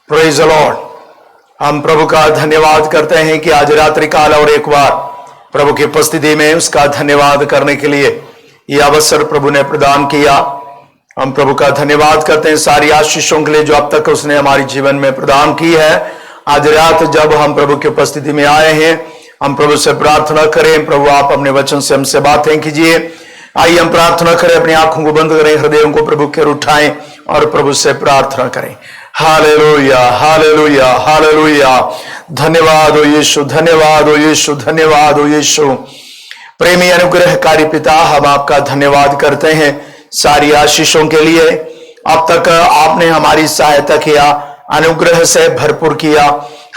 Praise the Lord. हम प्रभु का धन्यवाद करते हैं कि आज रात्रि काल और एक बार प्रभु की उपस्थिति में उसका धन्यवाद करने के लिए यह अवसर प्रभु ने प्रदान किया। हम प्रभु का धन्यवाद करते हैं सारी आशीषों के लिए जो अब तक उसने हमारे जीवन में प्रदान की है। आज रात जब हम प्रभु की उपस्थिति में आए हैं, हम प्रभु से प्रार्थना करें, प्रभु आप अपने वचन से हमसे बातें कीजिए। आइए हम प्रार्थना करें, अपनी आंखों को बंद करें, हृदयों को प्रभु के ओर उठाएं और प्रभु से प्रार्थना करें। Hallelujah, hallelujah, hallelujah. धन्यवाद हो यीशु, धन्यवाद हो यीशु, धन्यवाद हो यीशु। प्रेमी अनुग्रहकारी पिता, हम आपका धन्यवाद करते हैं सारी आशीषों के लिए। अब तक आपने हमारी सहायता किया, अनुग्रह से भरपूर किया,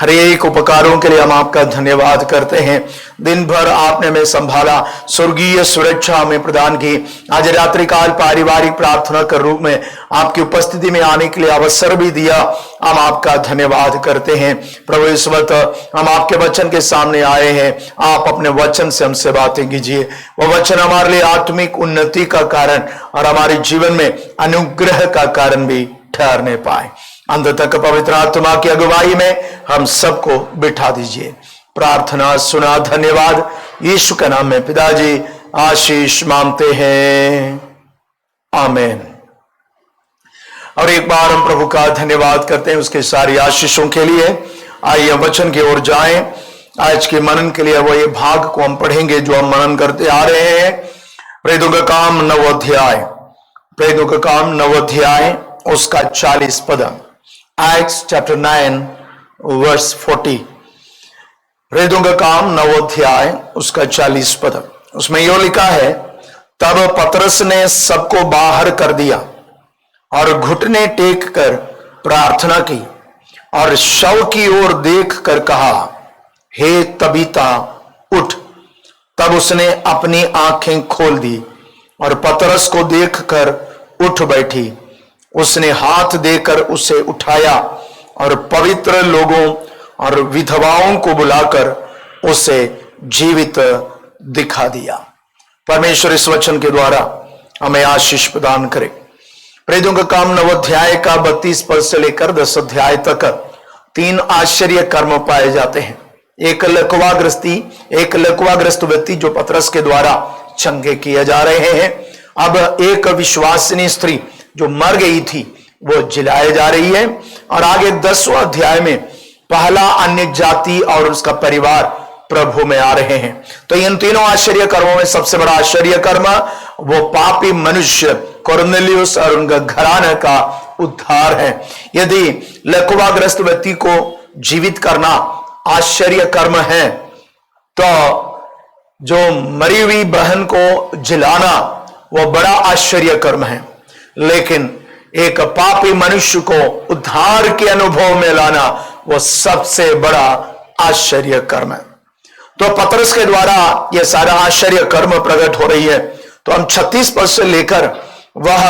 हर एक उपकारों के लिए हम आपका धन्यवाद करते हैं। दिन भर आपने हमें संभाला, स्वर्गीय सुरक्षा हमें प्रदान की। आज रात्रि काल पारिवारिक प्रार्थना के रूप में आपकी उपस्थिति में आने के लिए अवसर भी दिया, हम आपका धन्यवाद करते हैं। प्रभु इस वक्त हम आपके वचन के सामने आए हैं, आप अपने वचन से हमसे बातें कीजिए। वो वचन हमारे लिए आत्मिक उन्नति का कारण और हमारे जीवन में अनुग्रह का कारण भी ठहरने पाए। अंत तक पवित्र आत्मा की अगुवाई में हम सबको बिठा दीजिए। प्रार्थना सुना, धन्यवाद यीशु के नाम में पिताजी आशीष मांगते हैं, आमीन। और एक बार हम प्रभु का धन्यवाद करते हैं उसके सारी आशीषों के लिए। आइए वचन की ओर जाएं। आज के मनन के लिए वो ये भाग को हम पढ़ेंगे जो हम मनन करते आ रहे हैं। प्रेरितों का काम 9 अध्याय, प्रेरितों का काम 9 अध्याय उसका 40 पद। Acts chapter 9 verse 40। प्रेरितों का काम 9 अध्याय उसका 40 पद। उसमें यह लिखा है, तब पतरस ने सबको बाहर कर दिया और घुटने टेक कर प्रार्थना की और शव की ओर देख कर कहा, हे तबीता उठ। तब उसने अपनी आंखें खोल दी और पतरस को देखकर उठ बैठी। उसने हाथ देकर उसे उठाया और पवित्र लोगों और विधवाओं को बुलाकर उसे जीवित दिखा दिया। परमेश्वर इस वचन के द्वारा हमें आशीष प्रदान करे। प्रेरितों का काम 9 अध्याय का 32 पद से लेकर 10 अध्याय तक 3 आश्चर्य कर्म पाए जाते हैं। एक लकवाग्रस्त व्यक्ति जो पतरस के द्वारा चंगे किए जा रहे हैं। अब एक विश्वासिनी स्त्री जो मर गई थी वो जिलाए जा रही है। और आगे 10वें अध्याय में पहला अन्य जाति और उसका परिवार प्रभु में आ रहे हैं। तो इन तीनों आश्चर्य कर्मों में सबसे बड़ा आश्चर्य कर्म वो पापी मनुष्य कुरनेलियुस और उनका घराने का उद्धार है। यदि लकवाग्रस्त व्यक्ति को जीवित करना आश्चर्य कर्म है, तो जो मरी हुई बहन को जिलाना वो बड़ा आश्चर्य कर्म है। लेकिन एक पापी मनुष्य को उद्धार के अनुभव में लाना वो सबसे बड़ा आश्चर्य कर्म है। तो पतरस के द्वारा यह सारा आश्चर्य कर्म प्रकट हो रही है। तो हम 36 पद से लेकर वह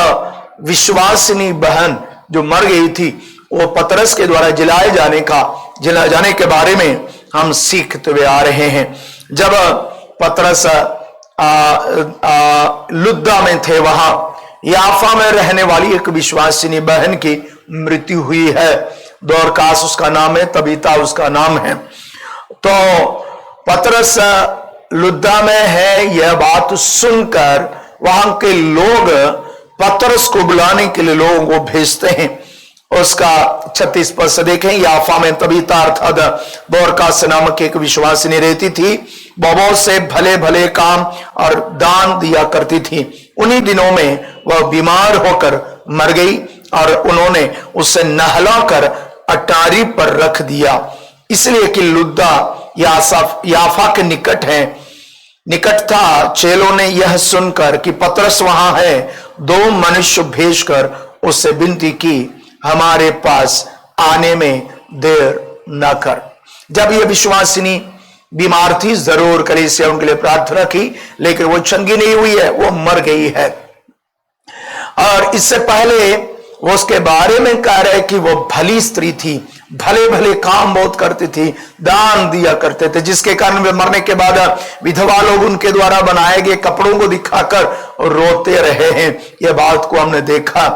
विश्वासिनी बहन जो मर गई थी वो पतरस के द्वारा जिलाए जाने के बारे में हम सीखते हुए आ रहे हैं। जब पतरस लुद्दा में थे, वहां याफा में रहने वाली एक विश्वासिनी बहन की मृत्यु हुई है। दोरकास उसका नाम है, तबीता उसका नाम है। तो पतरस लुद्दा में है, यह बात सुनकर वहां के लोग पतरस को बुलाने के लिए लोगों को भेजते हैं। उसका 36 पद से देखें, याफा में तबीता अर्थात दोरकास नामक एक विश्वासिनी रहती थी। बहुत से भले भले काम और दान दिया करती थी। उन्हीं दिनों में वह बीमार होकर मर गई और उन्होंने उसे नहलाकर अटारी पर रख दिया, इसलिए कि लुद्दा याफा के निकट था। चेलों ने यह सुनकर कि पतरस वहां है, 2 मनुष्य भेजकर उससे विनती की, हमारे पास आने में देर न कर। जब यह विश्वासिनी बीमार थी, जरूर कलीसिया उनके लिए प्रार्थना की, लेकिन वो चंगी नहीं हुई है, वो मर गई है। और इससे पहले वो उसके बारे में कह रहे कि वो भली स्त्री थी, भले भले काम बहुत करती थी, दान दिया करते थे, जिसके कारण वे मरने के बाद विधवा लोग उनके द्वारा बनाए गए कपड़ों को दिखाकर रोते रहे हैं। यह बात को हमने देखा।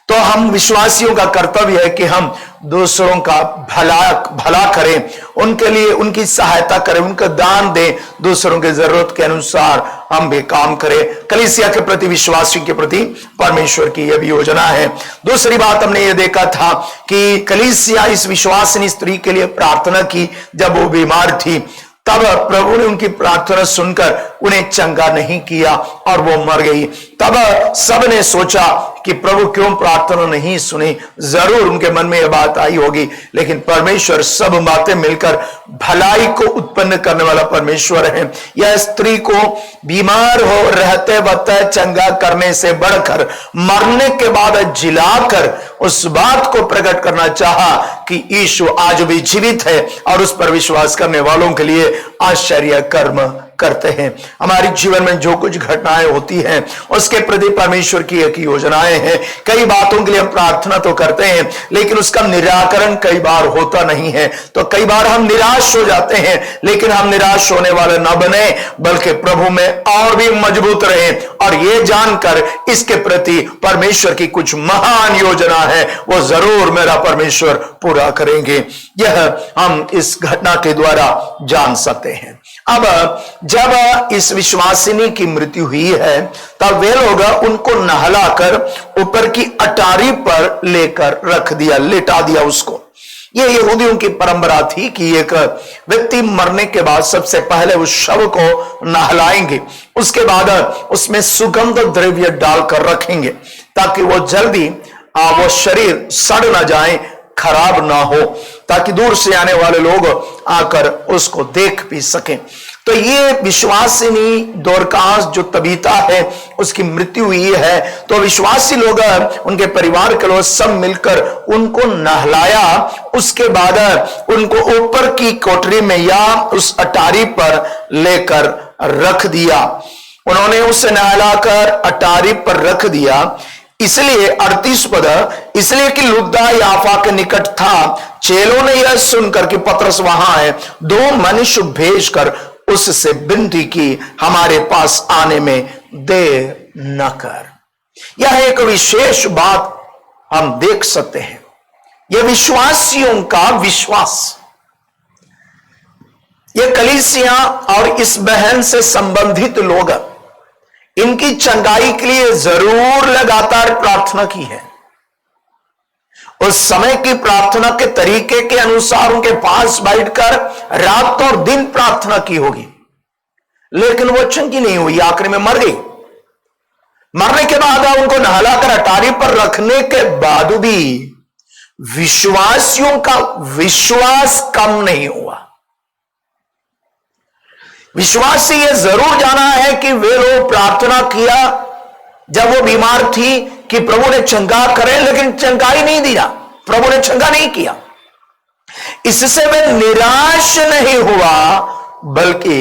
तो हम विश्वासियों का कर्तव्य है कि हम दूसरों का भला करें, उनके लिए उनकी सहायता करें, उनको दान दें, दूसरों की जरूरत के अनुसार हम भी काम करें। कलीसिया के प्रति, विश्वासियों के प्रति परमेश्वर की यह भी योजना है। दूसरी बात हमने ये देखा था कि कलीसिया इस विश्वासिनी स्त्री के लिए प्रार्थना की। जब वो बीमार थी तब प्रभु ने उनकी प्रार्थना सुनकर उन्हें चंगा नहीं किया और वो मर गई। तब सबने सोचा कि प्रभु क्यों प्रार्थना नहीं सुनी। जरूर उनके मन में यह बात आई होगी, लेकिन परमेश्वर सब बातें मिलकर भलाई को उत्पन्न करने वाला परमेश्वर है। यह स्त्री को बीमार हो रहते वक्त चंगा करने से बढ़कर मरने के बाद जिलाकर उस बात को प्रकट करना चाहा कि यीशु आज भी जीवित है और उस पर विश्वास करने वालों के लिए आश्चर्य कर्म करते हैं। हमारे जीवन में जो कुछ घटनाएं होती हैं उसके प्रति परमेश्वर की एक योजनाएं हैं। कई बातों के लिए हम प्रार्थना तो करते हैं, लेकिन उसका निराकरण कई बार होता नहीं है। तो कई बार हम निराश हो जाते हैं, लेकिन हम निराश होने वाले न बने, बल्कि प्रभु में और भी मजबूत रहें और ये जानकर इसके प्रति परमेश्वर की कुछ महान योजना है, वो जरूर मेरा परमेश्वर पूरा करेंगे। यह हम इस घटना के द्वारा जान सकते हैं। अब जब इस विश्वासिनी की मृत्यु हुई है तब वे लोग उनको नहलाकर ऊपर की अटारी पर लेकर रख दिया, लेटा दिया उसको। ये यहूदियों की परंपरा थी कि एक व्यक्ति मरने के बाद सबसे पहले उस शव को नहलाएंगे, उसके बाद उसमें सुगंध द्रव्य डालकर रखेंगे ताकि वो जल्दी वो शरीर सड़ ना जाए, खराब ना हो, ताकि दूर से आने वाले लोग आकर उसको देख भी सकें। तो ये विश्वासिनी दोरकास जो तबीता है उसकी मृत्यु हुई है, तो विश्वासी लोग, उनके परिवार के लोग सब मिलकर उनको नहलाया। उसके बाद उनको ऊपर की कोठरी में या उस अटारी पर लेकर रख दिया। उन्होंने उसे नहलाकर अटारी पर रख दिया। इसलिए 38 पद, इसलिए कि लुद्दा याफा के निकट था। चेलों ने यह सुनकर कि पतरस वहां है, 2 मनुष्य भेजकर उससे विनती की, हमारे पास आने में देर न कर। यह एक विशेष बात हम देख सकते हैं। यह विश्वासियों का विश्वास, यह कलीसिया और इस बहन से संबंधित लोग इनकी चंगाई के लिए जरूर लगातार प्रार्थना की है। उस समय की प्रार्थना के तरीके के अनुसार उनके पास बैठकर रात और दिन प्रार्थना की होगी, लेकिन वो चंगी नहीं हुई, आखिर में मर गई। मरने के बाद उनको नहलाकर अटारी पर रखने के बाद भी विश्वासियों का विश्वास कम नहीं हुआ। विश्वास से यह जरूर जाना है कि वे लोग प्रार्थना किया जब वो बीमार थी कि प्रभु ने चंगा करे, लेकिन चंगाई नहीं दिया, प्रभु ने चंगा नहीं किया। इससे वे निराश नहीं हुआ, बल्कि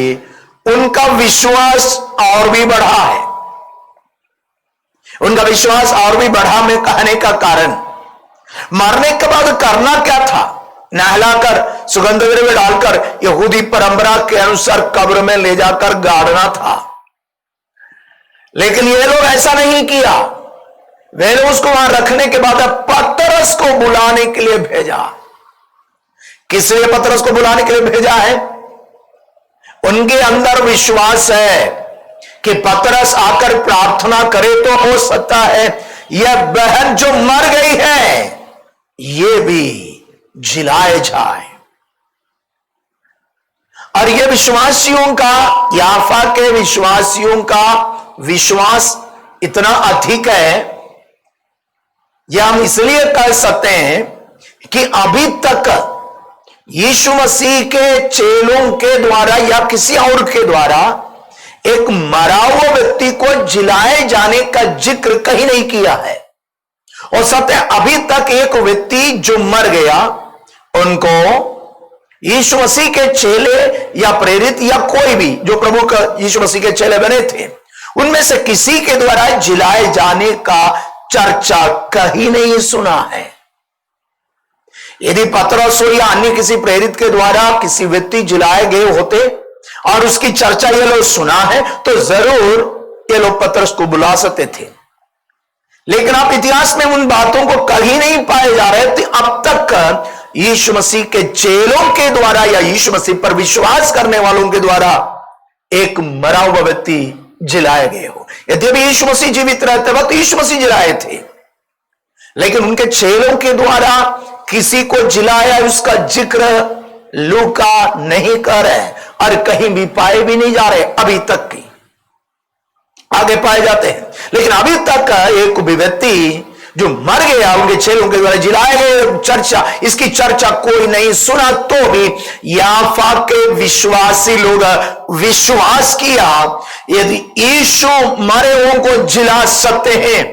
उनका विश्वास और भी बढ़ा है। उनका विश्वास और भी बढ़ा में कहने का कारण, मरने के बाद करना क्या था? नहलाकर सुगंध द्रव्य डालकर यहूदी परंपरा के अनुसार कब्र में ले जाकर गाड़ना था, लेकिन ये लोग ऐसा नहीं किया। वे लोग उसको वहां रखने के बाद पतरस को बुलाने के लिए भेजा। किस लिए पतरस को बुलाने के लिए भेजा है? उनके अंदर विश्वास है कि पतरस आकर प्रार्थना करे तो हो सकता है यह बहन जो मर गई है ये भी जिलाए जाए। और यह विश्वासियों का, याफा के विश्वासियों का विश्वास इतना अधिक है, यह हम इसलिए कह सकते हैं कि अभी तक यीशु मसीह के चेलों के द्वारा या किसी और के द्वारा एक मरा हुआ व्यक्ति को जिलाए जाने का जिक्र कहीं नहीं किया है। और सत्य, अभी तक एक व्यक्ति जो मर गया उनको यीशु मसीह के चेले या प्रेरित या कोई भी जो प्रभु का यीशु मसीह के चेले बने थे, उनमें से किसी के द्वारा जिलाए जाने का चर्चा कहीं नहीं सुना है। यदि पतरस या अन्य किसी प्रेरित के द्वारा किसी व्यक्ति जिलाए गए होते और उसकी चर्चा ये लोग सुना है, तो जरूर ये लोग पतरस को बुला सकते थे। लेकिन आप इतिहास में उन बातों को कहीं नहीं पाए जा रहे थे। अब तक यीशु मसीह के चेलों के द्वारा या यीशु मसीह पर विश्वास करने वालों के द्वारा एक मरा हुआ व्यक्ति जिलाए गए हो। यद्यपि यीशु मसीह जीवित रहते वक्त यीशु मसीह जिलाए थे, लेकिन उनके चेलों के द्वारा किसी को जिलाया उसका जिक्र लूका नहीं कर रहे और कहीं भी पाए भी नहीं जा रहे। अभी तक की आगे पाए जाते हैं, लेकिन अभी तक एक भी व्यक्ति जो मर गया उनके चेलों के द्वारा जिलाए गए चर्चा, इसकी चर्चा कोई नहीं सुना। तो भी याफा के विश्वासी लोग विश्वास किया यदि यीशु मरे हुओं को जिला सकते हैं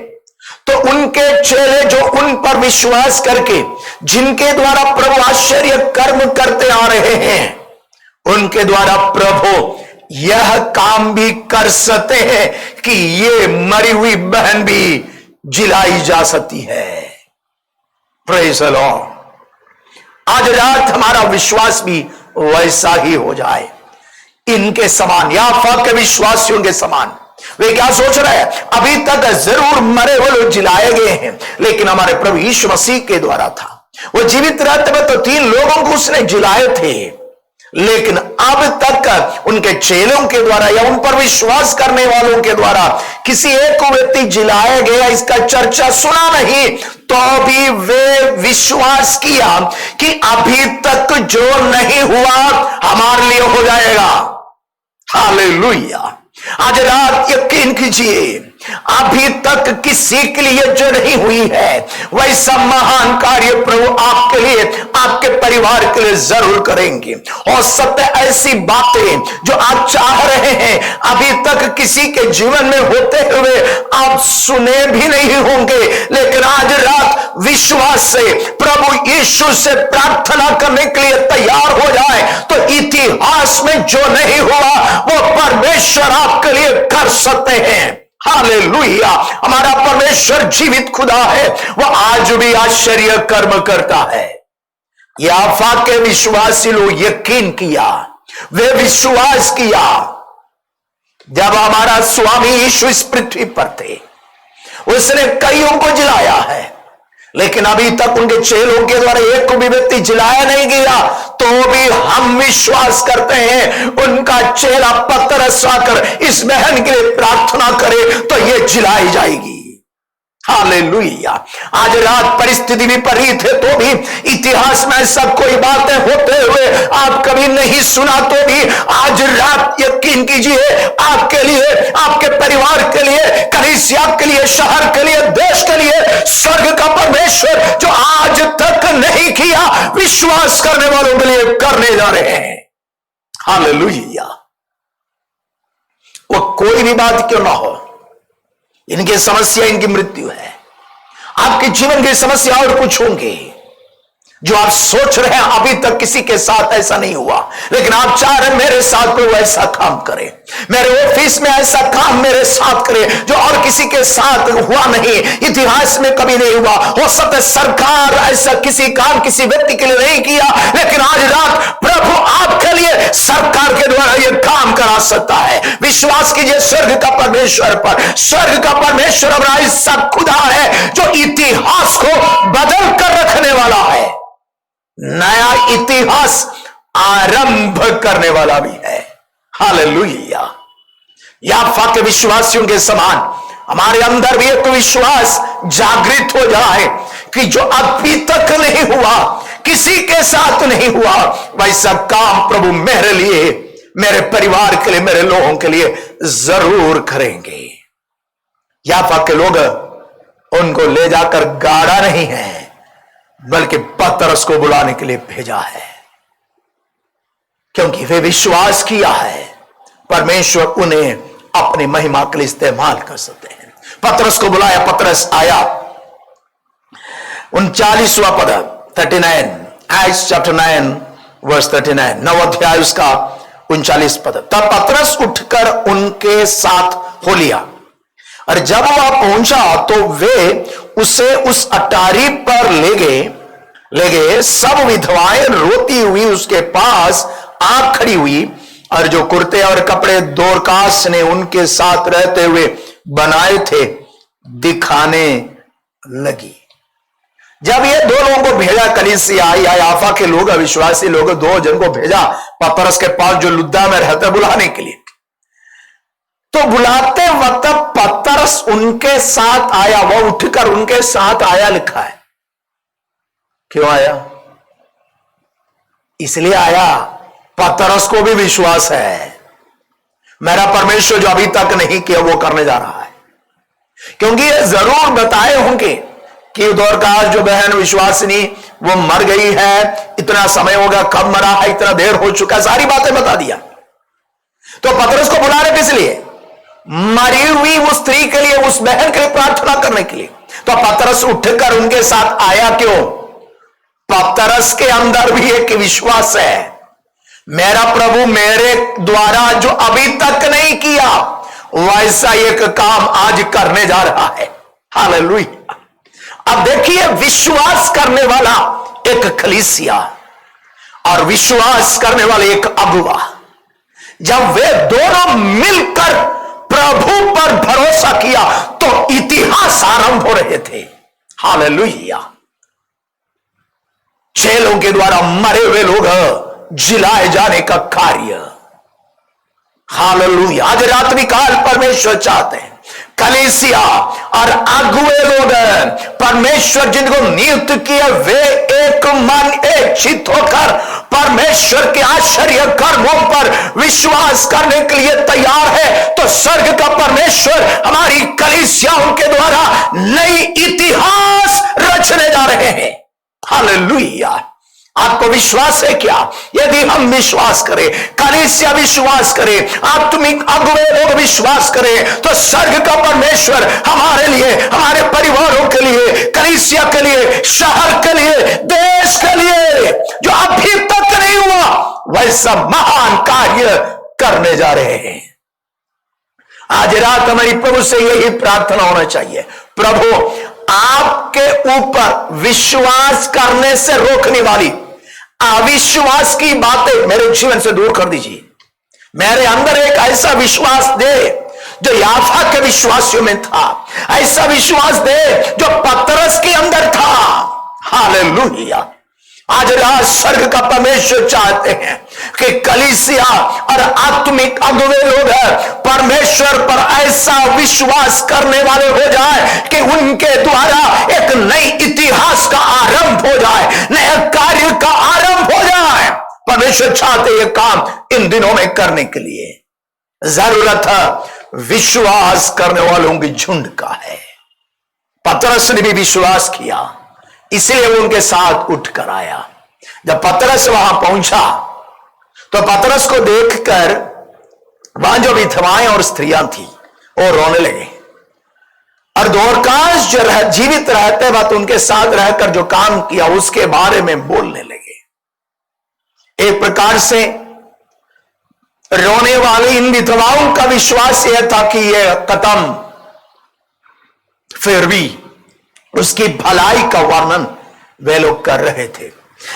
तो उनके चेले जो उन पर विश्वास करके जिनके द्वारा प्रभु आश्चर्य कर्म करते आ रहे हैं उनके द्वारा प्रभु यह काम भी कर सकते हैं कि ये मरी हुई बहन भी जिलाई जा सकती है। Praise the Lord. आज रात हमारा विश्वास भी वैसा ही हो जाए, इनके समान, याफा के विश्वासियों के समान। वे क्या सोच रहे हैं? अभी तक जरूर मरे हुए लोग जिलाए गए हैं, लेकिन हमारे प्रभु यीशु मसीह के द्वारा था। वो जीवित रहते हुए तो 3 लोगों को उसने जिलाए थे, लेकिन अब तक उनके चेलों के द्वारा या उन पर विश्वास करने वालों के द्वारा किसी एक को व्यक्ति जिलाया गया इसका चर्चा सुना नहीं। तो भी वे विश्वास किया कि अभी तक जो नहीं हुआ हमारे लिए हो जाएगा। हालेलुया। आज रात यकीन कीजिए, अभी तक किसी के लिए जो नहीं हुई है वैसा महान कार्य प्रभु आपके लिए, आपके परिवार के लिए जरूर करेंगे। हो सकता है ऐसी बातें जो आप चाह रहे हैं अभी तक किसी के जीवन में होते हुए आप सुने भी नहीं होंगे, लेकिन आज रात विश्वास से प्रभु यीशु से प्रार्थना करने के लिए तैयार हो जाए तो इतिहास में जो नहीं हुआ वो परमेश्वर आपके लिए कर सकते हैं। हालेलुया। हमारा परमेश्वर जीवित खुदा है, वो आज भी आश्चर्य कर्म करता है। याफा के विश्वासी लोग यकीन किया, वे विश्वास किया। जब हमारा स्वामी यीशु इस पृथ्वी पर थे उसने कईयों को जिलाया है, लेकिन अभी तक उनके चेलों के द्वारा एक को भी व्यक्ति जिलाया नहीं गया। तो भी हम विश्वास करते हैं उनका चेला पतरस आकर इस बहन के लिए प्रार्थना करे तो ये जिलाई जाएगी। हालेलुया। आज रात परिस्थिति विपरीत है तो भी इतिहास में ऐसा कोई बातें होते हुए आप कभी नहीं सुना तो भी आज रात यकीन कीजिए आपके लिए, आपके परिवार के लिए, कलीसिया के लिए, शहर के लिए, देश के लिए स्वर्ग का परमेश्वर जो आज तक नहीं किया विश्वास करने वालों के लिए करने जा रहे हैं। हालेलुया। वो कोई भी बात क्यों ना हो, इनकी समस्या इनकी मृत्यु है। आपके जीवन की समस्या और कुछ होंगे जो आप सोच रहे हैं अभी तक किसी के साथ ऐसा नहीं हुआ, लेकिन आप चाह रहे मेरे साथ कोई ऐसा काम करे, मेरे ऑफिस में ऐसा काम मेरे साथ करे जो और किसी के साथ हुआ नहीं, इतिहास में कभी नहीं हुआ। हो सकता है सरकार ऐसा किसी काम किसी व्यक्ति के लिए नहीं किया, लेकिन आज रात प्रभु आपके लिए सरकार के द्वारा यह काम करा सकता है। विश्वास कीजिए स्वर्ग का परमेश्वर पर। स्वर्ग का परमेश्वर हमारा ऐसा खुदा है जो इतिहास को बदल कर रखने वाला है, नया इतिहास आरंभ करने वाला भी है। हालेलुया। याफा के विश्वासियों के समान हमारे अंदर भी एक विश्वास जागृत हो जाए कि जो अभी तक नहीं हुआ, किसी के साथ नहीं हुआ, वैसा काम प्रभु मेरे लिए, मेरे परिवार के लिए, मेरे लोगों के लिए जरूर करेंगे। याफा के लोग उनको ले जाकर गाड़ा नहीं है बल्कि पतरस को बुलाने के लिए भेजा है, क्योंकि वे विश्वास किया है परमेश्वर उन्हें अपनी महिमा के लिए इस्तेमाल कर सकते हैं। पतरस को बुलाया, पतरस आया। 39वां पद 39, Acts chapter 9 verse 39, 9 अध्याय उसका 39 पद। तब पतरस उठकर उनके साथ हो लिया और जब वह पहुंचा तो वे उसे उस अटारी पर ले गए। सब विधवाएं रोती हुई उसके पास आ खड़ी हुई और जो कुर्ते और कपड़े दोरकास ने उनके साथ रहते हुए बनाए थे दिखाने लगी। जब ये दो लोगों को भेजा, कलीसिया या याफा के लोग, अविश्वासी लोग, दो जन को भेजा पतरस के पास जो लुद्दा में रहते बुलाने के लिए, तो बुलाते वक्त पतरस उनके साथ आया, वह उठकर उनके साथ आया लिखा है। क्यों आया? इसलिए आया पतरस को भी विश्वास है मेरा परमेश्वर जो अभी तक नहीं किया वो करने जा रहा है। क्योंकि ये जरूर बताए होंगे कि दोरकास जो बहन विश्वासिनी वो मर गई है, इतना समय होगा, कब मरा है, इतना देर हो चुका, सारी बातें बता दिया। तो पतरस को बुला रहे किस लिए? मरी हुई उस स्त्री के लिए, उस बहन के लिए प्रार्थना करने के लिए। तो पतरस उठकर उनके साथ आया। क्यों? पतरस के अंदर भी एक विश्वास है, मेरा प्रभु मेरे द्वारा जो अभी तक नहीं किया वैसा एक काम आज करने जा रहा है। हालेलुया। अब देखिए, विश्वास करने वाला एक कलीसिया और विश्वास करने वाले एक अगुवा, जब वे दोनों मिलकर प्रभु पर भरोसा किया तो इतिहास आरंभ हो रहे थे। हालेलुया। चेलों के द्वारा मरे हुए लोग जिलाए जाने का कार्य। हालेलुया। आज रात्रि काल परमेश्वर चाहते हैं कलीसिया और अगुए लोग, परमेश्वर जिनको नियुक्त किए, वे एक मन एक चित्त होकर परमेश्वर के आश्चर्य कर्मों पर विश्वास करने के लिए तैयार है। तो स्वर्ग का परमेश्वर हमारी कलीसियाओं के द्वारा नई इतिहास रचने जा रहे हैं। हालेलुया। आपको विश्वास है क्या? यदि हम विश्वास करें, कलीसिया विश्वास करें, आत्मिक अगुवे लोग विश्वास करें, तो स्वर्ग का परमेश्वर हमारे लिए, हमारे परिवारों के लिए, कलीसिया के लिए, शहर के लिए, देश के लिए जो अभी तक नहीं हुआ वैसा महान कार्य करने जा रहे हैं। आज रात हमारी प्रभु से यही प्रार्थना होना चाहिए, प्रभु आपके ऊपर विश्वास करने से रोकने वाली अविश्वास की बातें मेरे जीवन से दूर कर दीजिए। मेरे अंदर एक ऐसा विश्वास दे जो याफा के विश्वासियों में था, ऐसा विश्वास दे जो पतरस के अंदर था। हालेलुया। आज रात स्वर्ग का परमेश्वर चाहते हैं कि कलीसिया और आत्मिक अगुवे लोग परमेश्वर पर ऐसा विश्वास करने वाले हो जाए कि उनके द्वारा एक नई इतिहास का आरंभ हो जाए, नए कार्य का आरंभ हो जाए। परमेश्वर चाहते ये काम इन दिनों में करने के लिए जरूरत है विश्वास करने वालों की झुंड का है। पतरस ने भी विश्वास किया, इसलिए वो उनके साथ उठकर आया। जब पतरस वहां पहुंचा तो पतरस को देखकर वहां जो विधवाएं और स्त्रियां थी वो रोने लगे, और दोरकास जो जीवित रहते वक्त उनके साथ रहकर जो काम किया उसके बारे में बोलने लगे। एक प्रकार से रोने वाली इन विधवाओं का विश्वास यह था कि यह खत्म, फिर भी उसकी भलाई का वर्णन वे लोग कर रहे थे।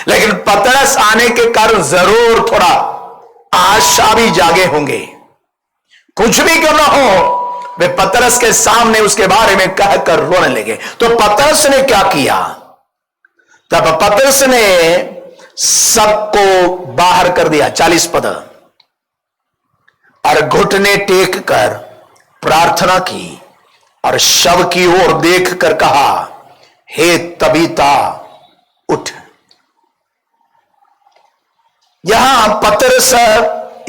लेकिन पतरस आने के कारण जरूर थोड़ा आशा भी जागे होंगे। कुछ भी क्यों ना हो, वे पतरस के सामने उसके बारे में कहकर रोने लगे। तो पतरस ने क्या किया? तब पतरस ने सबको बाहर कर दिया, 40 पद, और घुटने टेक कर प्रार्थना की और शव की ओर देखकर कहा, हे तबीता उठ। यहां पतरस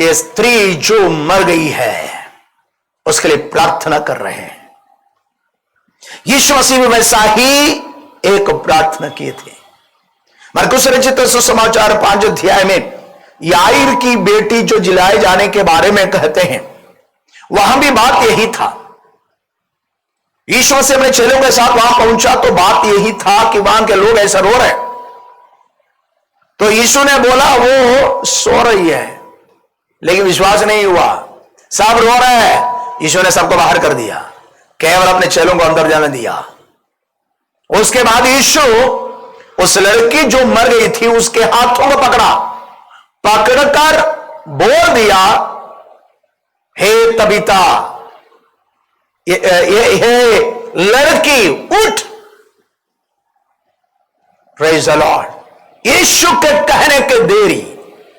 ये स्त्री जो मर गई है उसके लिए प्रार्थना कर रहे हैं। यीशु मसीह वैसा ही एक प्रार्थना किए थे। मरकुस रचित सुसमाचार 5 अध्याय में याईर की बेटी जो जिलाए जाने के बारे में कहते हैं, वहां भी बात यही था। यीशु मसीह अपने चेलों के साथ वहां पहुंचा तो बात यही था कि वहां के लोग ऐसा रो रहे। तो यीशु ने बोला वो सो रही है, लेकिन विश्वास नहीं हुआ, सब रो रहे हैं। यीशु ने सबको बाहर कर दिया, केवल अपने चेलों को अंदर जाने दिया। उसके बाद यीशु उस लड़की जो मर गई थी उसके हाथों को पकड़ा, पकड़कर बोल दिया, हे तबीता, हे लड़की उठ। Praise the Lord. यीशु के कहने के देरी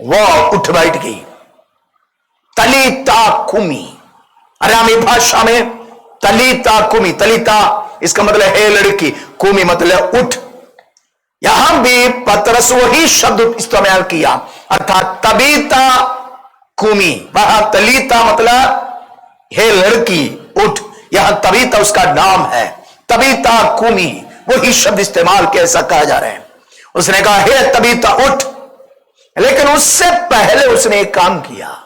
वह उठ बैठ गई। तलीता कुमी, अरामी भाषा में तलीता कुमी, तलीता इसका मतलब है लड़की, कुमी मतलब उठ। यहां भी पतरस वही शब्द इस्तेमाल किया, अर्थात तबीता कुमी। वहां तलीता मतलब हे लड़की उठ, यहां तबीता उसका नाम है, तबीता कुमी वही शब्द इस्तेमाल किया, ऐसा कहा जा रहा है। उसने कहा हे तबीता उठ, लेकिन उससे पहले उसने एक काम किया।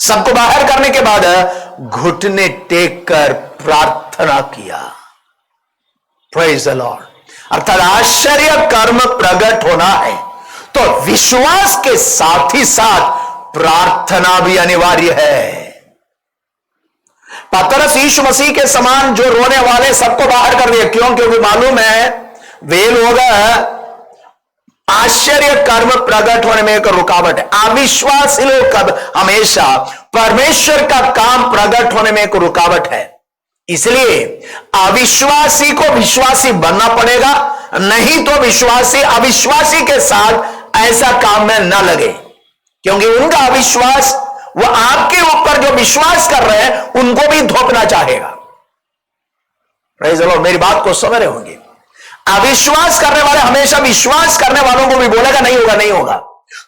सबको बाहर करने के बाद घुटने टेक कर प्रार्थना किया। Praise the Lord. अर्थात आश्चर्य कर्म प्रकट होना है तो विश्वास के साथ ही साथ प्रार्थना भी अनिवार्य है। पतरस यीशु मसीह के समान जो रोने वाले सबको बाहर कर दिया, क्यों? क्योंकि मालूम है वे लोग आश्चर्य कर्म प्रकट होने में एक रुकावट है। अविश्वासी लोग हमेशा परमेश्वर का काम प्रकट होने में एक रुकावट है। इसलिए अविश्वासी को विश्वासी बनना पड़ेगा, नहीं तो विश्वासी अविश्वासी के साथ ऐसा काम में न लगे, क्योंकि उनका अविश्वास वो आपके ऊपर जो विश्वास कर रहे हैं उनको भी धोपना चाहेगा। Praise the Lord. मेरी बात को समझ रहे होंगे। अविश्वास करने वाले हमेशा विश्वास करने वालों को भी बोलेगा नहीं होगा, नहीं होगा।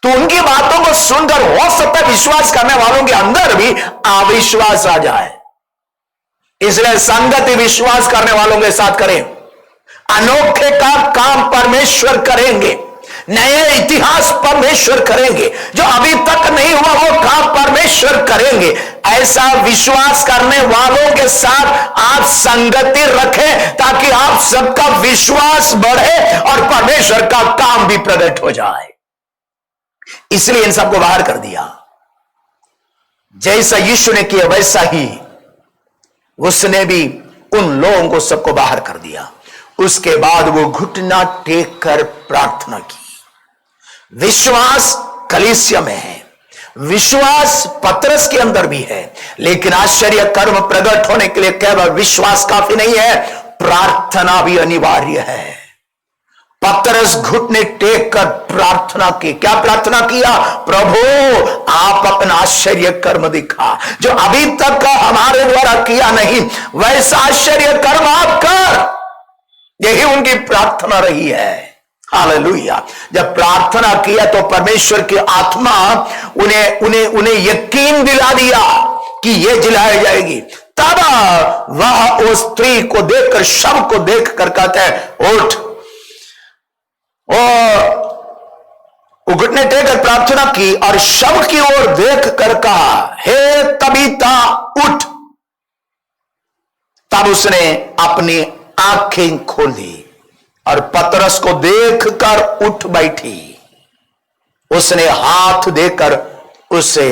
तो उनकी बातों को सुनकर हो सकता है विश्वास करने वालों के अंदर भी अविश्वास आ जाए। इसलिए संगति विश्वास करने वालों के साथ करें। अनोखे का काम परमेश्वर करेंगे, नए इतिहास परमेश्वर करेंगे, जो अभी तक नहीं हुआ वो काम परमेश्वर करेंगे। ऐसा विश्वास करने वालों के साथ आप संगति रखें ताकि आप सबका विश्वास बढ़े और परमेश्वर का काम भी प्रकट हो जाए। इसलिए इन सबको बाहर कर दिया। जैसा यीशु ने किया वैसा ही उसने भी उन लोगों को सबको बाहर कर दिया। उसके बाद वो घुटना टेक कर प्रार्थना की। विश्वास कलीसिया में है, विश्वास पतरस के अंदर भी है, लेकिन आश्चर्य कर्म प्रकट होने के लिए केवल विश्वास काफी नहीं है, प्रार्थना भी अनिवार्य है। पतरस घुटने टेक कर प्रार्थना की। क्या प्रार्थना किया? प्रभु आप अपना आश्चर्य कर्म दिखा, जो अभी तक हमारे द्वारा किया नहीं, वैसा आश्चर्य कर्म आप कर। यही उनकी प्रार्थना रही है। हालेलुया। जब प्रार्थना किया तो परमेश्वर की आत्मा उन्हें यकीन दिला दिया कि यह जिलाई जाएगी। तब वह उस स्त्री को देखकर, शव को देखकर कहते हैं उठ। और घुटने टेकर प्रार्थना की और शव की ओर देख कर कहा हे तबीता उठ। तब उसने अपनी आंखें खोल दी और पतरस को देखकर उठ बैठी। उसने हाथ देकर उसे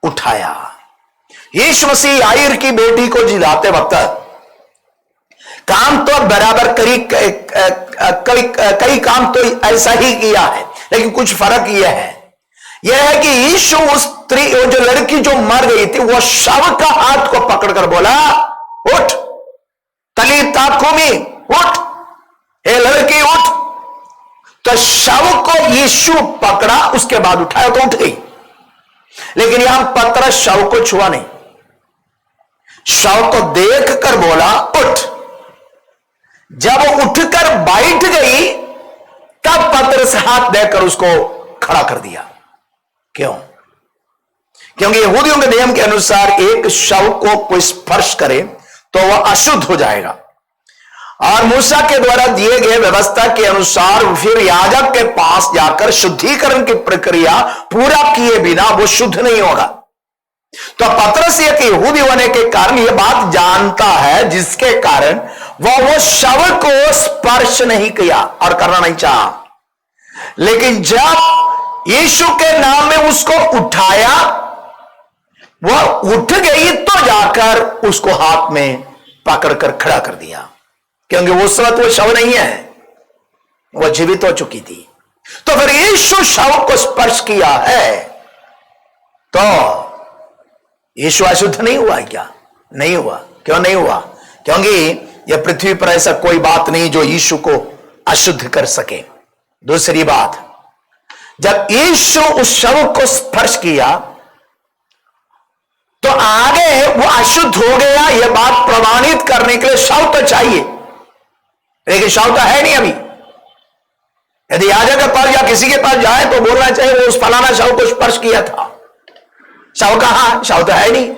उठाया। यीशु मसीह याईर की बेटी को जिलाते वक्त काम तो बराबर कई काम तो ऐसा ही किया है, लेकिन कुछ फर्क यह है कि यीशु उस स्त्री, जो लड़की जो मर गई थी, वो शव का हाथ को पकड़कर बोला उठ, तलीता कुमी, उठ, हे लड़की उठ। तो शव को यीशु पकड़ा, उसके बाद उठाया तो उठ गई। लेकिन यहां पतरस शव को छुआ नहीं, शव को देखकर बोला उठ। जब उठकर बैठ गई तब पतरस हाथ देकर उसको खड़ा कर दिया। क्यों? क्योंकि यहूदियों के नियम के अनुसार एक शव को कोई स्पर्श करे तो वह अशुद्ध हो जाएगा, और मूसा के द्वारा दिए गए व्यवस्था के अनुसार फिर याजक के पास जाकर शुद्धिकरण की प्रक्रिया पूरा किए बिना वो शुद्ध नहीं होगा। तो पतरस एक यहूदी होने के कारण यह बात जानता है, जिसके कारण वो शव को स्पर्श नहीं किया और करना नहीं चाहा। लेकिन जब यीशु के नाम में उसको उठाया, वह उठ गई तो जाकर उसको हाथ में पकड़कर खड़ा कर दिया, क्योंकि उस वक्त वो शव नहीं है, वह जीवित हो चुकी थी। तो फिर यीशु शव को स्पर्श किया है तो यीशु अशुद्ध नहीं हुआ क्या? नहीं हुआ। क्यों नहीं हुआ? क्योंकि यह पृथ्वी पर ऐसा कोई बात नहीं जो यीशु को अशुद्ध कर सके। दूसरी बात, जब यीशु उस शव को स्पर्श किया तो आगे वो अशुद्ध हो गया, यह बात प्रमाणित करने के लिए शव तो चाहिए, लेकिन शव तो है नहीं अभी। यदि याजक के पास या किसी के पास जाए तो बोलना चाहिए वो उस फलाना शव को स्पर्श किया था। शव कहां? शव तो है नहीं।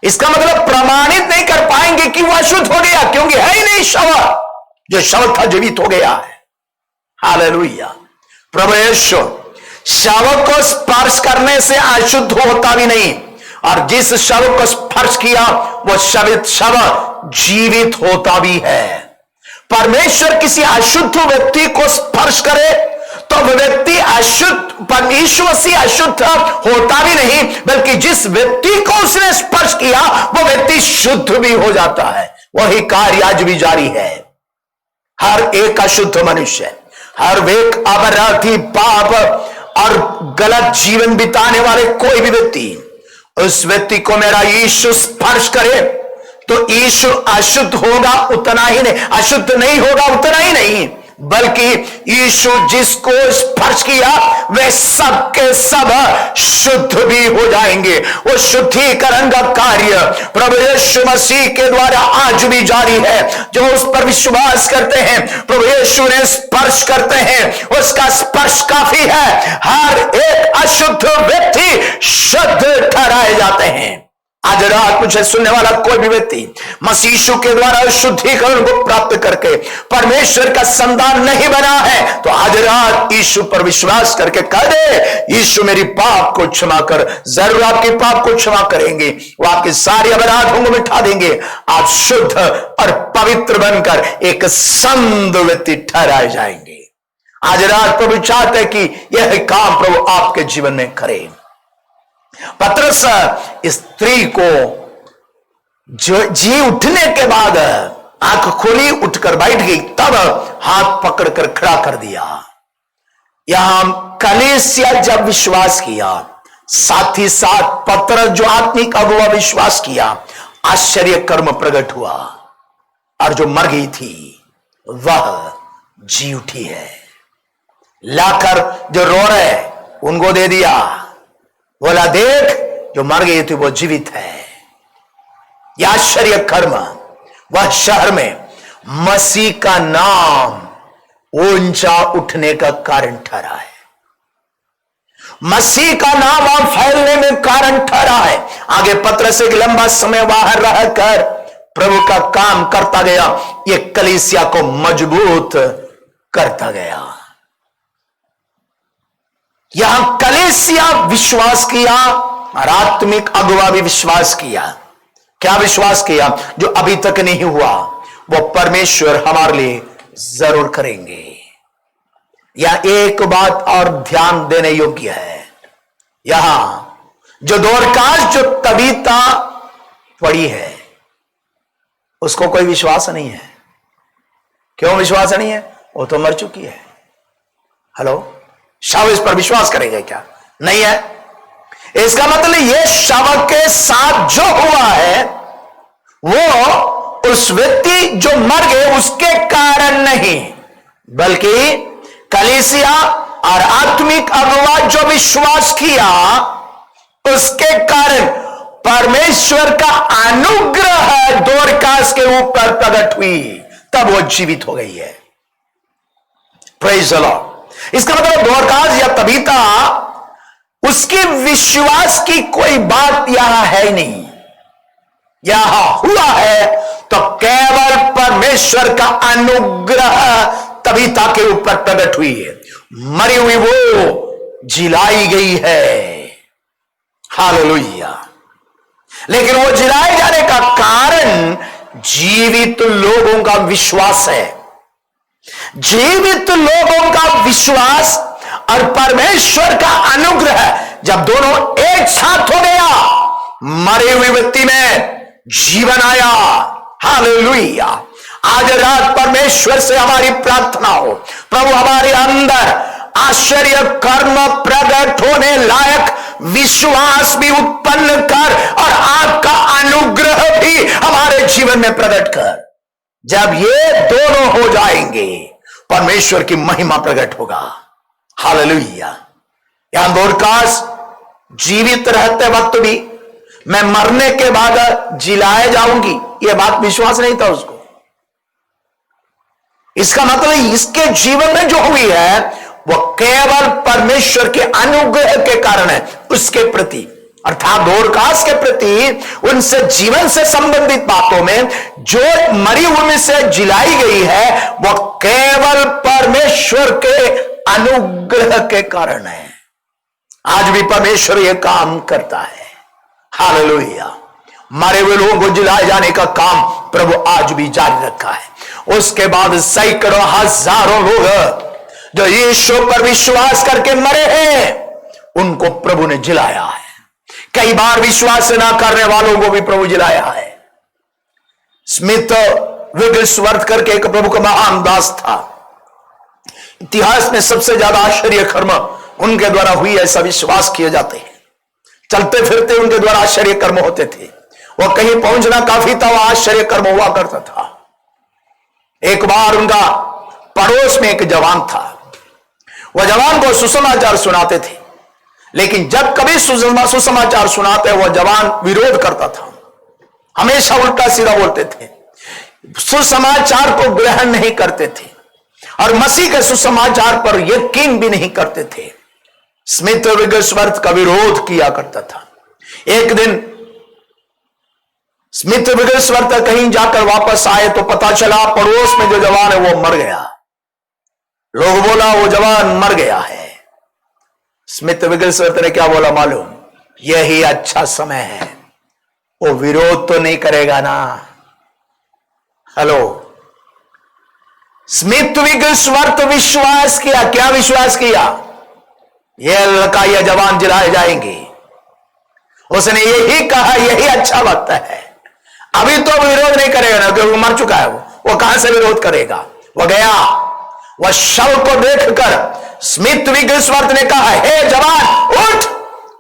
इसका मतलब प्रमाणित नहीं कर पाएंगे कि वह अशुद्ध हो गया, क्योंकि है ही नहीं शव। जो शव था जीवित हो गया है। हालेलुया। प्रभु यीशु शव को स्पर्श करने से अशुद्ध होता भी नहीं, और जिस शव को स्पर्श किया वो शव जीवित होता भी है। परमेश्वर किसी अशुद्ध व्यक्ति को स्पर्श करे तो वह व्यक्ति अशुद्ध, परमेश्वर मसीह अशुद्ध होता भी नहीं, बल्कि जिस व्यक्ति को उसने स्पर्श किया वो व्यक्ति शुद्ध भी हो जाता है। वही कार्य आज भी जारी है। हर एक अशुद्ध मनुष्य, हर एक अपराधी, पाप और गलत जीवन बिताने वाले कोई भी व्यक्ति, उस व्यक्ति को मेरा यीशु स्पर्श करे तो यीशु अशुद्ध होगा उतना ही नहीं, अशुद्ध नहीं होगा उतना ही नहीं, बल्कि यीशु जिसको स्पर्श किया वे सब के सब शुद्ध भी हो जाएंगे। वो शुद्धिकरण का कार्य प्रभु यीशु मसीह के द्वारा आज भी जारी है। जो उस पर विश्वास करते हैं, प्रभु यीशु ने स्पर्श करते हैं, उसका स्पर्श काफी है। हर एक अशुद्ध व्यक्ति शुद्ध ठहराए जाते हैं। आज रात मुझे सुनने वाला कोई भी व्यक्ति मसीह यीशु के द्वारा शुद्धिकरण को प्राप्त करके परमेश्वर का संतान नहीं बना है, तो आज रात यीशु पर विश्वास करके कह दे, यीशु मेरी पाप को क्षमा कर। जरूर आपके पाप को क्षमा करेंगे, वो आपके सारे अपराधों को मिटा देंगे। आप शुद्ध और पवित्र बनकर एक संत व्यक्ति ठहराए जाएंगे। आज रात प्रभु चाहते हैं कि यह काम प्रभु आपके जीवन में करे। पतरस स्त्री को जो जी उठने के बाद आंख खोली, उठकर बैठ गई, तब हाथ पकड़कर खड़ा कर दिया। यहां कलीसिया जब विश्वास किया, साथ ही साथ पतरस जो आत्मिक अगुवा विश्वास किया, आश्चर्य कर्म प्रकट हुआ, और जो मर गई थी वह जी उठी है। लाकर जो रो रहे उनको दे दिया, बोला देख जो मर गई थी वो जीवित है। यह आश्चर्य कर्म वह शहर में मसीह का नाम ऊंचा उठने का कारण ठहरा है। मसीह का नाम अब फैलने में कारण ठहरा है। आगे पतरस एक लंबा समय बाहर रहकर प्रभु का काम करता गया, ये कलीसिया को मजबूत करता गया। यहां कलीसिया विश्वास किया और आत्मिक अगुवा भी विश्वास किया। क्या विश्वास किया? जो अभी तक नहीं हुआ वो परमेश्वर हमारे लिए जरूर करेंगे। यह एक बात और ध्यान देने योग्य है, यहां जो दोरकास जो तबीता पड़ी है उसको कोई विश्वास नहीं है। क्यों विश्वास नहीं है? वो तो मर चुकी है। हेलो, शव इस पर विश्वास करेगा क्या? नहीं है। इसका मतलब यह शव के साथ जो हुआ है वो उस व्यक्ति जो मर गए उसके कारण नहीं, बल्कि कलीसिया और आत्मिक अगुवा जो विश्वास किया उसके कारण परमेश्वर का अनुग्रह दोरकास के ऊपर प्रकट हुई, तब वो जीवित हो गई है। Praise the Lord. इसका मतलब दोरकास या तबीता उसके विश्वास की कोई बात यहां है नहीं। यहां हुआ है तो केवल परमेश्वर का अनुग्रह तबीता के ऊपर प्रकट हुई है। मरी हुई वो जिलाई गई है। हालेलुया। लेकिन वो जिलाए जाने का कारण जीवित लोगों का विश्वास है। जीवित लोगों का विश्वास और परमेश्वर का अनुग्रह जब दोनों एक साथ हो गया, मरे हुए व्यक्ति में जीवन आया। हालेलुया। आज रात परमेश्वर से हमारी प्रार्थना हो, प्रभु हमारे अंदर आश्चर्य कर्म प्रकट होने लायक विश्वास भी उत्पन्न कर और आपका अनुग्रह भी हमारे जीवन जीवन में प्रकट कर। जब ये दोनों हो जाएंगे, परमेश्वर की महिमा प्रकट होगा। हालेलुया। यहां दोरकास जीवित रहते वक्त भी मैं मरने के बाद जिलाए जाऊंगी, यह बात विश्वास नहीं था उसको। इसका मतलब इसके जीवन में जो हुई है वह केवल परमेश्वर के अनुग्रह के कारण है उसके प्रति, अर्थात दोरकास के प्रति उनसे जीवन से संबंधित बातों में जो मरी हुई से जिलाई गई है वह केवल परमेश्वर के अनुग्रह के कारण है। आज भी परमेश्वर यह काम करता है। हालेलुया। मरे हुए लोगों को जिलाए जाने का काम प्रभु आज भी जारी रखा है। उसके बाद सैकड़ों हजारों लोग जो यीशु पर विश्वास करके मरे हैं उनको प्रभु ने जिलाया है। कई बार विश्वास ना करने वालों को भी प्रभु जिलाया है। स्मिथ विगलस्वर्थ करके एक प्रभु का महान दास था। इतिहास में सबसे ज्यादा आश्चर्य कर्म उनके द्वारा हुई ऐसा विश्वास किए जाते हैं। चलते फिरते उनके द्वारा आश्चर्य कर्म होते थे। वह कहीं पहुंचना काफी था, वह आश्चर्य कर्म हुआ करता था। एक बार उनका पड़ोस में एक जवान था। वह जवान को सुसमाचार सुनाते थे, लेकिन जब कभी सुसमाचार सुनाते वह जवान विरोध करता था। हमेशा उल्टा सीधा बोलते थे, सुसमाचार को ग्रहण नहीं करते थे और मसीह के सुसमाचार पर यकीन भी नहीं करते थे। स्मिथ विगलस्वर्थ का विरोध किया करता था। एक दिन स्मिथ विगलस्वर्थ कहीं जाकर वापस आए तो पता चला पड़ोस में जो जवान है वो मर गया। लोग बोला वो जवान मर गया है। स्मिथ विगलस्वर्थ ने क्या बोला मालूम? यही अच्छा समय है, वो विरोध तो नहीं करेगा ना। हेलो, स्मिथ विगलस्वर्थ विश्वास किया। क्या विश्वास किया? यह लड़का यह जवान जिलाए जाएंगे। उसने यही कहा यही अच्छा वक्त है, अभी तो विरोध नहीं करेगा ना, क्योंकि मर चुका है वो कहां से विरोध करेगा। वह गया, वह शव को देखकर स्मिथ विगलस्वर्थ ने कहा, हे जवान उठ।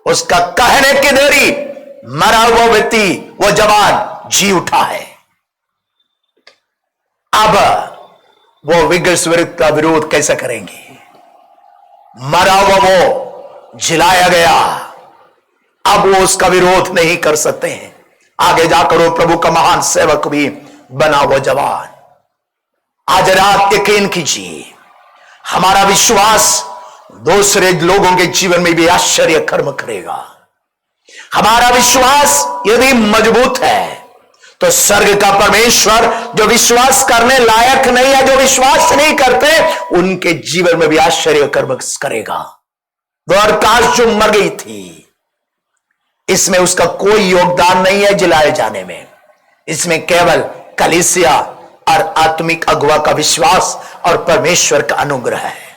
उसका कहने की देरी मरा हुआ व्यक्ति वो जवान जी उठा है। अब वो विगलस्वर्थ का विरोध कैसे करेंगे? मरा हुआ वो जिलाया गया, अब वो उसका विरोध नहीं कर सकते हैं। आगे जाकर वो प्रभु का महान सेवक भी बना वो जवान। आज रात यकीन कीजिए, हमारा विश्वास दूसरे लोगों के जीवन में भी आश्चर्य कर्म करेगा। हमारा विश्वास यदि मजबूत है तो स्वर्ग का परमेश्वर जो विश्वास करने लायक नहीं है, जो विश्वास नहीं करते, उनके जीवन में भी आश्चर्य कर्म करेगा। दोरकास जो मर गई थी, इसमें उसका कोई योगदान नहीं है जिलाए जाने में। इसमें केवल कलीसिया और आत्मिक अगुवा का विश्वास और परमेश्वर का अनुग्रह है।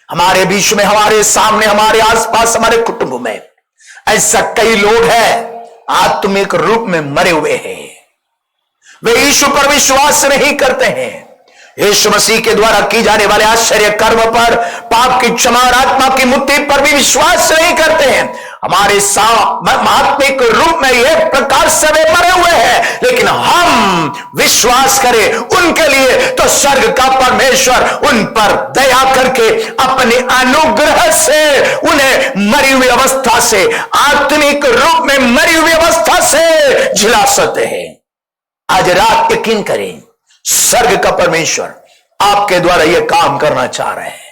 हमारे बीच में, हमारे सामने, हमारे आसपास, हमारे कुटुंब में ऐसा कई लोग हैं आत्मिक रूप में मरे हुए हैं। वे यीशु पर विश्वास नहीं करते हैं। यीशु मसीह के द्वारा की जाने वाले आश्चर्य कर्म पर, पाप की क्षमा और आत्मा की मुक्ति पर भी विश्वास नहीं करते हैं। हमारे आत्मिक रूप में एक प्रकार से वे मरे हुए हैं, लेकिन हम विश्वास करें उनके लिए तो स्वर्ग का परमेश्वर उन पर दया करके अपने अनुग्रह से उन्हें मरी हुई अवस्था से, आत्मिक रूप में मरी हुई अवस्था से जिला सकते हैं। आज रात यकीन करें, स्वर्ग का परमेश्वर आपके द्वारा यह काम करना चाह रहे हैं।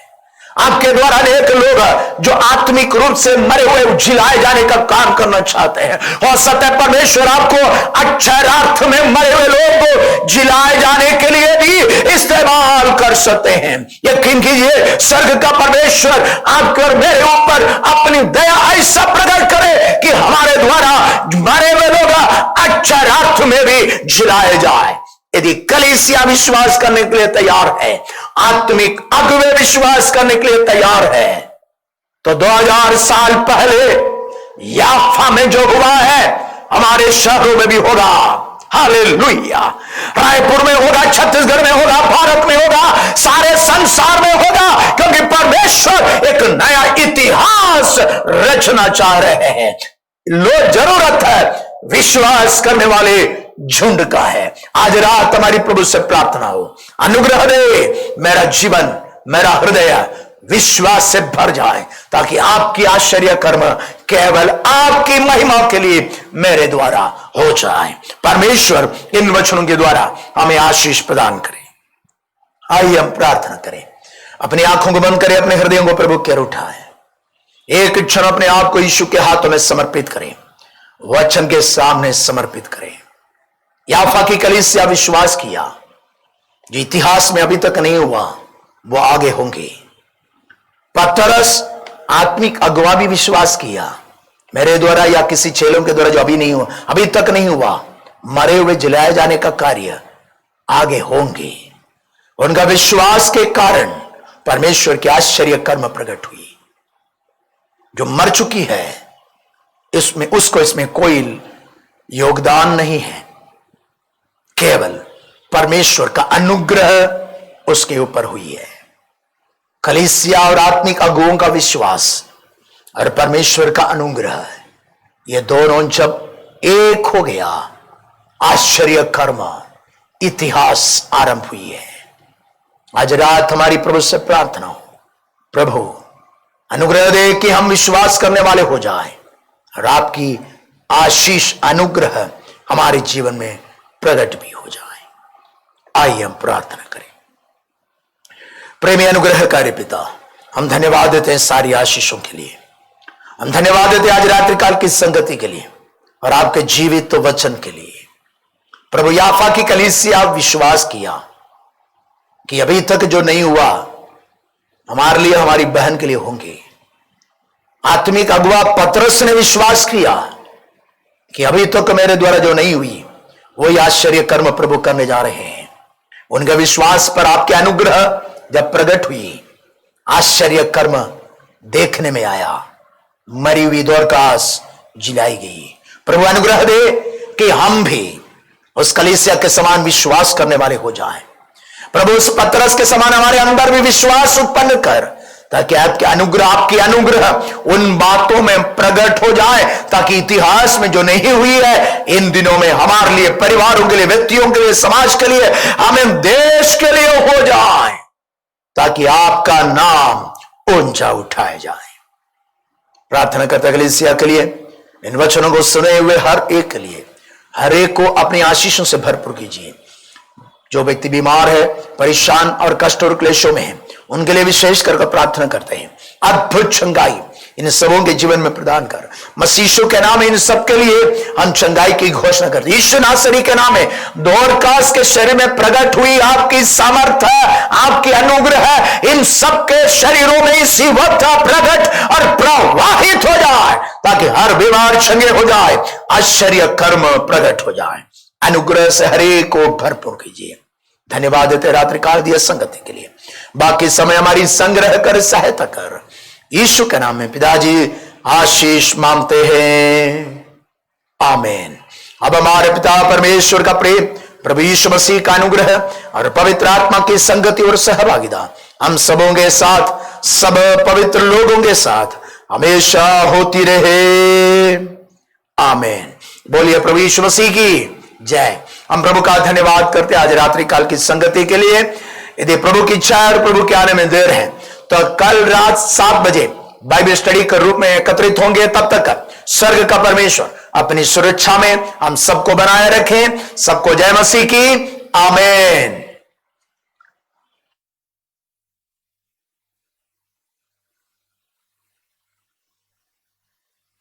आपके द्वारा अनेक लोग जो आत्मिक रूप से मरे हुए जिलाए जाने का काम करना चाहते हैं। हो सकता है परमेश्वर आपको अक्षरार्थ में मरे हुए लोगों को जिलाए जाने के लिए भी इस्तेमाल कर सकते हैं। यकीन कीजिए, स्वर्ग का परमेश्वर आपके और मेरे ऊपर अपनी दया ऐसा प्रकट करे कि हमारे द्वारा मरे हुए लोग अक्षरार्थ में भी जिलाए जाए। यदि कलीसिया विश्वास करने के लिए तैयार है, आत्मिक अगुवे विश्वास करने के लिए तैयार है, तो 2000 साल पहले याफा में जो हुआ है हमारे शहरों में भी होगा। हालेलुया। रायपुर में होगा, छत्तीसगढ़ में होगा, भारत में होगा, सारे संसार में होगा, क्योंकि परमेश्वर एक नया इतिहास रचना चाह रहे हैं। लो जरूरत है विश्वास करने वाले झुंड का है। आज रात हमारी प्रभु से प्रार्थना हो, अनुग्रह दे, मेरा जीवन, मेरा हृदय विश्वास से भर जाए, ताकि आपकी आश्चर्य कर्म केवल आपकी महिमा के लिए मेरे द्वारा हो जाए। परमेश्वर इन वचनों के द्वारा हमें आशीष प्रदान करे। आइए हम प्रार्थना करें। अपनी आंखों को बंद करें, अपने हृदयों को प्रभु की ओर उठाएं। एक क्षण अपने आप को यीशु के हाथों में समर्पित करें, वचन के सामने समर्पित करें। याफा की कलीसिया विश्वास किया, जो इतिहास में अभी तक नहीं हुआ वो आगे होंगे। पतरस आत्मिक अगुवा भी विश्वास किया, मेरे द्वारा या किसी चेलों के द्वारा जो अभी नहीं हुआ, अभी तक नहीं हुआ, मरे हुए जलाए जाने का कार्य आगे होंगे। उनका विश्वास के कारण परमेश्वर के आश्चर्य कर्म प्रकट हुई। जो मर चुकी है इसमें उसको इसमें कोई योगदान नहीं है, केवल परमेश्वर का अनुग्रह उसके ऊपर हुई है। कलीसिया और आत्मिक अगुओं का विश्वास और परमेश्वर का अनुग्रह, ये दोनों जब एक हो गया, आश्चर्य कर्म इतिहास आरंभ हुई है। आज रात हमारी प्रभु से प्रार्थना हो, प्रभु अनुग्रह दे कि हम विश्वास करने वाले हो जाएं और आपकी आशीष अनुग्रह हमारे जीवन में प्रकट भी हो जाए। आइए हम प्रार्थना करें। प्रेमी अनुग्रहकारी पिता, हम धन्यवाद देते हैं सारी आशीषों के लिए। हम धन्यवाद देते हैं आज रात्रि काल की संगति के लिए और आपके जीवित वचन के लिए। प्रभु याफा की कलीसिया विश्वास किया कि अभी तक जो नहीं हुआ हमारे लिए, हमारी बहन के लिए होंगे। आत्मिक अगुवा पतरस ने विश्वास किया कि अभी तक मेरे द्वारा जो नहीं हुई वही आश्चर्य कर्म प्रभु करने जा रहे हैं। उनके विश्वास पर आपके अनुग्रह जब प्रकट हुई, आश्चर्य कर्म देखने में आया। मरी हुई दोरकास जिलाई गई। प्रभु अनुग्रह दे कि हम भी उस कलीसिया के समान विश्वास करने वाले हो जाएं। प्रभु उस पतरस के समान हमारे अंदर भी विश्वास उत्पन्न कर, ताकि आपके अनुग्रह उन बातों में प्रकट हो जाए, ताकि इतिहास में जो नहीं हुई है इन दिनों में हमारे लिए, परिवारों के लिए, व्यक्तियों के लिए, समाज के लिए, हमें देश के लिए हो जाए, ताकि आपका नाम ऊंचा उठाया जाए। प्रार्थना करते कलीसिया के लिए, इन वचनों को सुने हुए हर एक के लिए, हर एक को अपनी आशीषों से भरपूर कीजिए। जो व्यक्ति बीमार है, परेशान और कष्ट और क्लेशों में है, उनके लिए विशेष कर प्रार्थना करते हैं। अद्भुत चंगाई इन सबों के जीवन में प्रदान कर। मसीह के नाम इन सब के लिए हम चंगाई की घोषणा करते हैं। यीशु नासरी के नाम में दोरकास के शरीर में प्रकट हुई आपकी सामर्थ्य, आपकी अनुग्रह इन सब के शरीरों में इसी वक्त प्रकट और प्रवाहित हो जाए, ताकि हर बीमार चंगे हो जाए, आश्चर्य कर्म प्रकट हो जाए। अनुग्रह से हरेक को भरपूर कीजिए। धन्यवाद देते रात्रि काल दिया संगति के लिए। बाकी समय हमारी संग्रह कर, सहायता कर। यीशु के नाम में पिताजी आशीष मांगते हैं, आमीन। अब हमारे पिता परमेश्वर का प्रेम, प्रभु यीशु मसीह का अनुग्रह और पवित्र आत्मा की संगति और सहभागिता हम सबों के साथ, सब पवित्र लोगों के साथ हमेशा होती रहे, आमीन। बोलिए प्रभु यीशु मसीह की जय। हम प्रभु का धन्यवाद करते हैं आज रात्रि काल की संगति के लिए। यदि प्रभु की इच्छा और प्रभु के आने में देर है तो कल रात 7 बजे बाइबल स्टडी के रूप में एकत्रित होंगे। तब तक स्वर्ग का परमेश्वर अपनी सुरक्षा में हम सबको बनाए रखें। सबको जय मसीह की, आमीन।